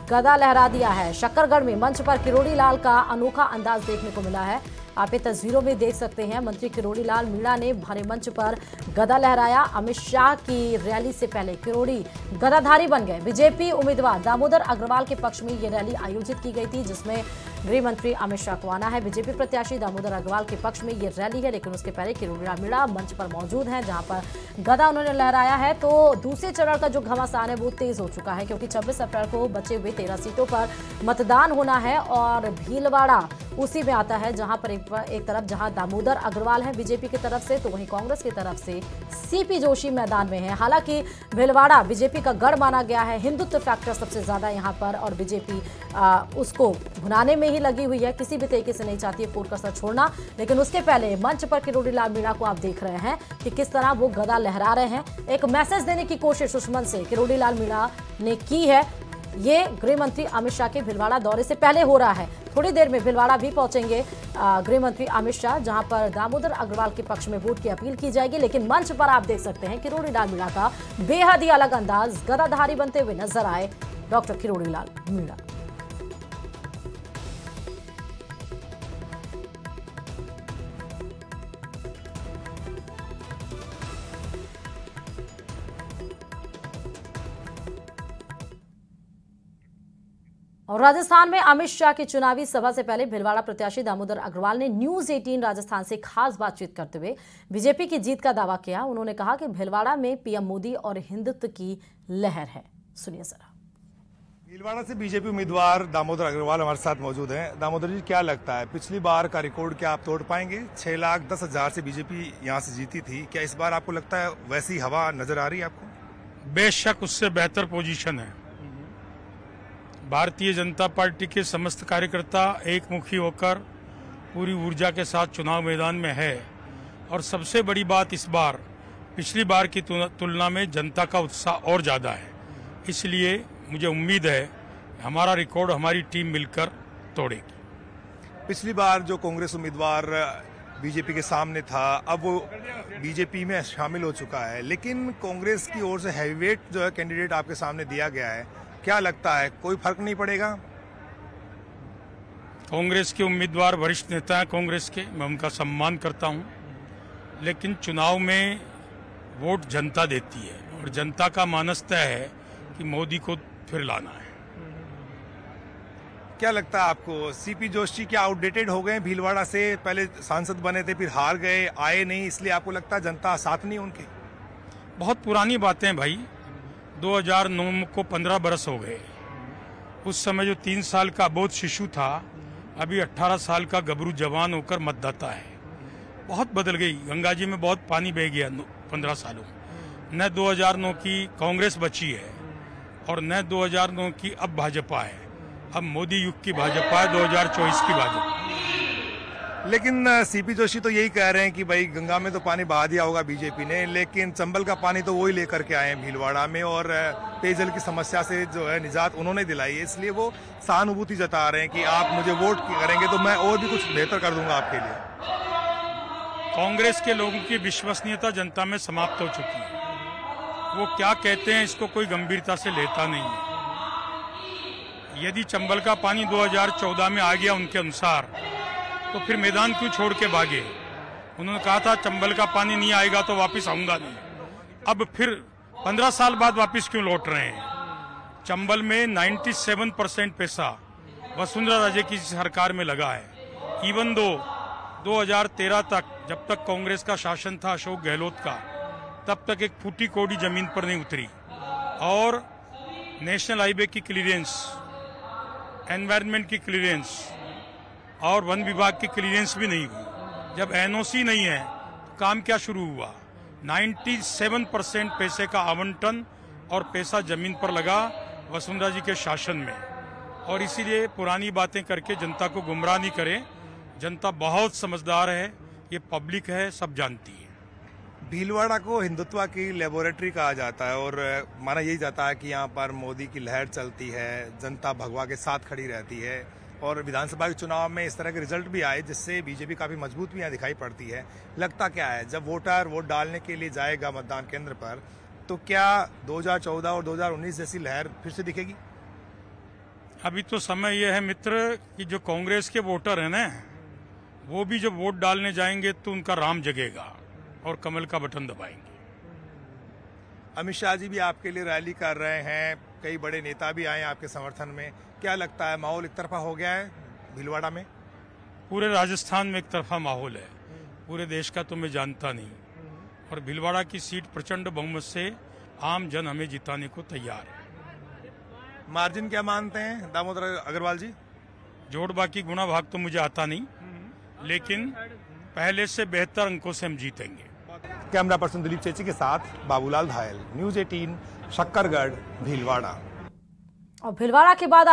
गदा लहरा दिया है। शकरगढ़ में मंच पर किरोड़ी लाल का अनोखा अंदाज देखने को मिला है। आप ये तस्वीरों में देख सकते हैं, मंत्री किरोड़ी लाल मीणा ने भरे मंच पर गदा लहराया। अमित शाह की रैली से पहले किरोड़ी गदाधारी बन गए। बीजेपी उम्मीदवार दामोदर अग्रवाल के पक्ष में ये रैली आयोजित की गई थी, जिसमें गृह मंत्री अमित शाह को आना है। बीजेपी प्रत्याशी दामोदर अग्रवाल के पक्ष में ये रैली है, लेकिन उसके पहले किरोड़ी लाल मीणा मंच पर मौजूद हैं, जहां पर गदा उन्होंने लहराया है। तो दूसरे चरण का जो घमासान है वो तेज हो चुका है, क्योंकि 26 अप्रैल को बचे हुए 13 सीटों पर मतदान होना है और भीलवाड़ा उसी में आता है, जहां पर एक तरफ जहां दामोदर अग्रवाल हैं बीजेपी की तरफ से, तो वहीं कांग्रेस की तरफ से सीपी जोशी मैदान में है। हालांकि भीलवाड़ा बीजेपी का गढ़ माना गया है, हिंदुत्व फैक्टर सबसे ज्यादा यहां पर, और बीजेपी उसको भुनाने में ही लगी हुई है, किसी भी तरीके से नहीं चाहती है कोर कसर छोड़ना। लेकिन उसके पहले मंच पर किरोड़ी लाल मीणा को आप देख रहे हैं कि किस तरह वो गदा लहरा रहे हैं। एक मैसेज देने की कोशिश उस मंच से किरोड़ी लाल मीणा ने की है। ये गृह मंत्री अमित शाह के भीलवाड़ा दौरे से पहले हो रहा है। थोड़ी देर में भीलवाड़ा भी पहुंचेंगे गृह मंत्री अमित शाह, जहां पर दामोदर अग्रवाल के पक्ष में वोट की अपील की जाएगी। लेकिन मंच पर आप देख सकते हैं किरोड़ी लाल मीणा का बेहद ही अलग अंदाज, गदाधारी बनते हुए नजर आए डॉक्टर किरोड़ी लाल मीणा। और राजस्थान में अमित शाह की चुनावी सभा से पहले भीलवाड़ा प्रत्याशी दामोदर अग्रवाल ने न्यूज 18 राजस्थान से खास बातचीत करते हुए बीजेपी की जीत का दावा किया। उन्होंने कहा कि भीलवाड़ा में पीएम मोदी और हिंदुत्व की लहर है। सुनिए जरा। भीलवाड़ा से बीजेपी उम्मीदवार दामोदर अग्रवाल हमारे साथ मौजूद हैं। दामोदर जी, क्या लगता है पिछली बार का रिकॉर्ड क्या आप तोड़ पाएंगे? 6,10,000 से बीजेपी यहाँ से जीती थी, क्या इस बार आपको लगता है वैसी हवा नजर आ रही है आपको? बेशक उससे बेहतर पोजीशन है। भारतीय जनता पार्टी के समस्त कार्यकर्ता एक मुखी होकर पूरी ऊर्जा के साथ चुनाव मैदान में है, और सबसे बड़ी बात इस बार पिछली बार की तुलना में जनता का उत्साह और ज़्यादा है। इसलिए मुझे उम्मीद है हमारा रिकॉर्ड हमारी टीम मिलकर तोड़ेगी। पिछली बार जो कांग्रेस उम्मीदवार बीजेपी के सामने था, अब वो बीजेपी में शामिल हो चुका है, लेकिन कांग्रेस की ओर से हैवीवेट जो है कैंडिडेट आपके सामने दिया गया है। क्या लगता है कोई फर्क नहीं पड़ेगा? कांग्रेस के उम्मीदवार वरिष्ठ नेता हैं कांग्रेस के, मैं उनका सम्मान करता हूं, लेकिन चुनाव में वोट जनता देती है और जनता का मानस तय है कि मोदी को फिर लाना है। क्या लगता है आपको सीपी जोशी क्या आउटडेटेड हो गए? भीलवाड़ा से पहले सांसद बने थे, फिर हार गए, आए नहीं, इसलिए आपको लगता है जनता साथ नहीं उनके? बहुत पुरानी बातें भाई। 2009 को 15 बरस हो गए। उस समय जो 3 साल का अबोध शिशु था, अभी 18 साल का गबरू जवान होकर मतदाता है। बहुत बदल गई। गंगा जी में बहुत पानी बह गया 15 सालों में। न 2009 की कांग्रेस बची है और न 2009 की अब भाजपा है। अब मोदी युग की भाजपा है, 2024 की भाजपा। लेकिन सीपी जोशी तो यही कह रहे हैं कि भाई गंगा में तो पानी बहा दिया होगा बीजेपी ने, लेकिन चंबल का पानी तो वही लेकर के आए हैं भीलवाड़ा में, और पेयजल की समस्या से जो है निजात उन्होंने दिलाई है। इसलिए वो सहानुभूति जता रहे हैं कि आप मुझे वोट करेंगे तो मैं और भी कुछ बेहतर कर दूंगा आपके लिए। कांग्रेस के लोगों की विश्वसनीयता जनता में समाप्त हो चुकी है। वो क्या कहते हैं इसको कोई गंभीरता से लेता नहीं है। यदि चंबल का पानी 2014 में आ गया उनके अनुसार, तो फिर मैदान क्यों छोड़ के भागे? उन्होंने कहा था चंबल का पानी नहीं आएगा तो वापस आऊंगा नहीं। अब फिर 15 साल बाद वापस क्यों लौट रहे हैं? चंबल में 97% पैसा वसुंधरा राजे की सरकार में लगा है। इवन 2013 तक, जब तक कांग्रेस का शासन था अशोक गहलोत का, तब तक एक फूटी कोड़ी जमीन पर नहीं उतरी। और नेशनल हाईवे की क्लीयरेंस, एनवायरनमेंट की क्लीयरेंस और वन विभाग की क्लीयरेंस भी नहीं हुई। जब एनओसी नहीं है तो काम क्या शुरू हुआ? 97% पैसे का आवंटन और पैसा जमीन पर लगा वसुंधरा जी के शासन में। और इसीलिए पुरानी बातें करके जनता को गुमराह नहीं करें। जनता बहुत समझदार है, ये पब्लिक है, सब जानती है। भीलवाड़ा को हिंदुत्व की लेबोरेटरी कहा जाता है और माना यही जाता है कि यहाँ पर मोदी की लहर चलती है, जनता भगवा के साथ खड़ी रहती है, और विधानसभा के चुनाव में इस तरह के रिजल्ट भी आए जिससे बीजेपी काफी मजबूत भी यहाँ दिखाई पड़ती है। लगता क्या है जब वोटर वोट डालने के लिए जाएगा मतदान केंद्र पर, तो क्या 2014 और 2019 जैसी लहर फिर से दिखेगी? अभी तो समय यह है मित्र कि जो कांग्रेस के वोटर हैं ना, वो भी जब वोट डालने जाएंगे तो उनका राम जगेगा और कमल का बटन दबाएंगे। अमित शाह जी भी आपके लिए रैली कर रहे हैं, कई बड़े नेता भी आए आपके समर्थन में। क्या लगता है, माहौल एक तरफा हो गया है भीलवाड़ा में? पूरे राजस्थान में एक तरफा माहौल है, पूरे देश का तो मैं जानता नहीं। और भीलवाड़ा की सीट प्रचंड बहुमत से आम जन हमें जिताने को तैयार है। मार्जिन क्या मानते हैं दामोदर अग्रवाल जी? जोड़ बाकी गुणा भाग तो मुझे आता नहीं, लेकिन पहले से बेहतर अंकों से हम जीतेंगे। कैमरा पर्सन दिलीप चेची के साथ बाबूलाल धायल, न्यूज़ 18, शक्करगढ़, भीलवाड़ा। और भीलवाड़ा के बाद